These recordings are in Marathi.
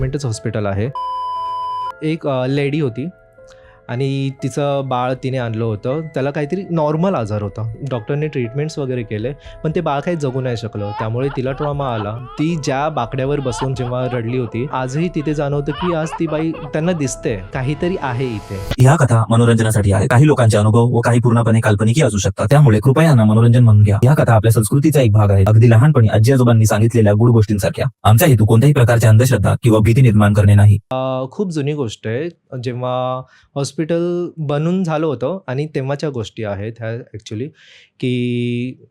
गव्हर्नमेंटच हॉस्पिटल आहे. एक लेडी होती आणि तिचं बाळ तिने आणलं होतं. त्याला काहीतरी नॉर्मल आजार होता. डॉक्टरने ट्रीटमेंट्स वगैरे केले, पण ते बाळ काही जगू नाही शकलं. त्यामुळे तिला ट्रॉमा आला. ती ज्या बाकड्यावर बसून जेव्हा रडली होती, आजही तिथे जाणवतं की आज ती बाई त्यांना दिसते, काहीतरी आहे इथे. ह्या कथा मनोरंजनासाठी आहेत. काही लोकांचे अनुभव व काही पूर्णपणे काल्पनिकही असू शकतात. त्यामुळे कृपया यांना मनोरंजन म्हणून घ्या. या कथा आपल्या संस्कृतीचा एक भाग आहे. अगदी लहानपणी आजी आजोबांनी सांगितलेल्या गुड गोष्टींसारख्या. आमचा हेतू कोणत्याही प्रकारच्या अंधश्रद्धा किंवा भीती निर्माण करणे नाही. खूप जुनी गोष्ट आहे. जेव्हा हॉस्पिटल बनून झालं होतं आणि तेव्हाच्या गोष्टी आहेत ह्या ॲक्च्युली, की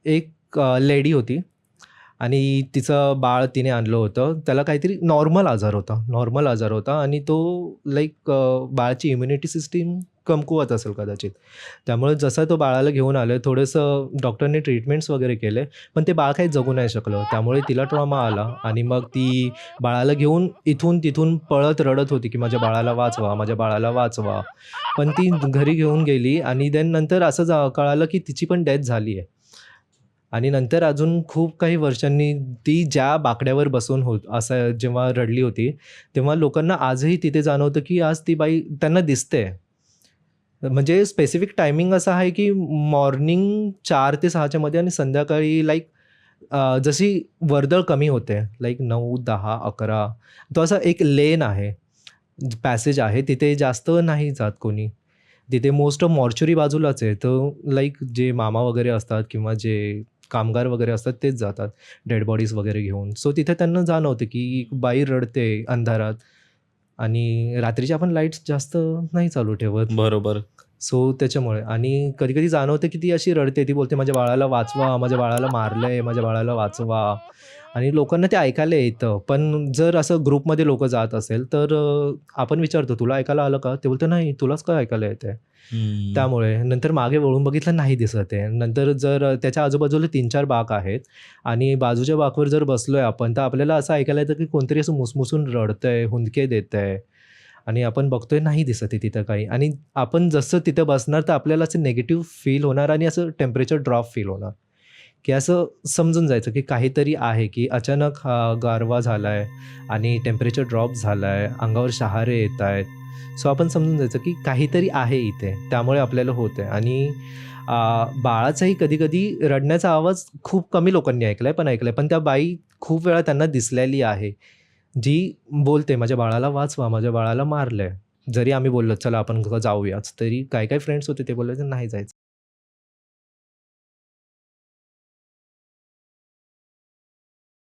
एक लेडी होती आणि तिचं बाळ तिने आणलं होतं. त्याला काहीतरी नॉर्मल आजार होता आणि तो बाळाची इम्युनिटी सिस्टीम कमकुवत असेल कदाचित. त्यामुळे जसं तो बाळाला घेऊन आलं, थोडंसं डॉक्टरने ट्रीटमेंट्स वगैरे केले, पण ते बाळ काही जगू नाही शकलं. त्यामुळे तिला ट्रॉमा आला आणि मग ती बाळाला घेऊन इथून तिथून पळत रडत होती, की माझ्या बाळाला वाचवा, माझ्या बाळाला वाचवा. पण ती घरी घेऊन गेली आणि नंतर असं कळालं, की तिची पण डेथ झाली आहे. आणि नंतर अजून खूप काही वर्षांनी ती ज्या बाकड्यावर बसून असं जेव्हा रडली होती, तेव्हा लोकांना आजही तिथे जाणवतं, की आज ती बाई त्यांना दिसते. म्हणजे स्पेसिफिक टायमिंग असा आहे, की मॉर्निंग 4 ते 6च्या मध्ये आणि संध्याकाळी जशी वर्दळ कमी होते, 9, 10, 11 तो असा एक लेन आहे, पॅसेज आहे. तिथे जास्त नाही जात कोणी. तिथे मोस्ट ऑफ मॉर्चरी बाजूलाच आहे. तर जे मामा वगैरे असतात किंवा जे कामगार वगैरे असतात तेच जातात डेड बॉडीज वगैरे घेऊन. सो तिथे त्यांना जाणवतं, की बाई रडते अंधारात आणि रात्रीचे आपण लाईट्स जास्त नाही चालू ठेवत. बरोबर. सो त्याच्यामुळे आणि कधी-कधी जाणवतं, की ती अशी रडते. ती बोलते, "माझ्या बाळाला वाचवा, माझ्या बाळाला मारलंय, माझ्या बाळाला वाचवा." आणि लोकांना ते ऐकायला येतं. पण जर असं ग्रुपमध्ये लोकं जात असेल, तर आपण विचारतो, "तुला ऐकायला आलं का?" ते बोलतं, "नाही, तुलाच काय ऐकायला येतंय?" त्यामुळे नंतर मागे वळून बघितलं, नाही दिसत आहे. नंतर जर त्याच्या आजूबाजूला 3-4 बाक आहेत आणि बाजूच्या बाकवर जर बसलोय आपण, तर आपल्याला असं ऐकायला येतं, की कोणतरी असं मुसमुसून रडतंय, हुंदके देतंय. आणि आपण बघतोय नाही दिसत आहे तिथं काही. आणि आपण जसं तिथं बसणार तर आपल्याला असं निगेटिव्ह फील होणार आणि असं टेम्परेचर ड्रॉप फील होणार, की असं समजून जायचं की काहीतरी आहे, की अचानक हा गारवा झाला आहे आणि टेम्परेचर ड्रॉप झाला आहे, अंगावर शहारे येत आहेत. सो आपण समजून जायचं की काहीतरी आहे इथे, त्यामुळे आपल्याला होतं आहे. आणि बाळाचाही कधी-कधी रडण्याचा आवाज खूप कमी लोकांनी ऐकला आहे, पण त्या बाई खूप वेळा त्यांना दिसलेली आहे. जी बोलते, "माझ्या बाळाला वाचवा, माझ्या बाळाला मारलंय." जरी आम्ही बोललो, "चला आपण जाऊयाच." तरी काही-काही फ्रेंड्स होते ते बोलले, "नाही जायचं."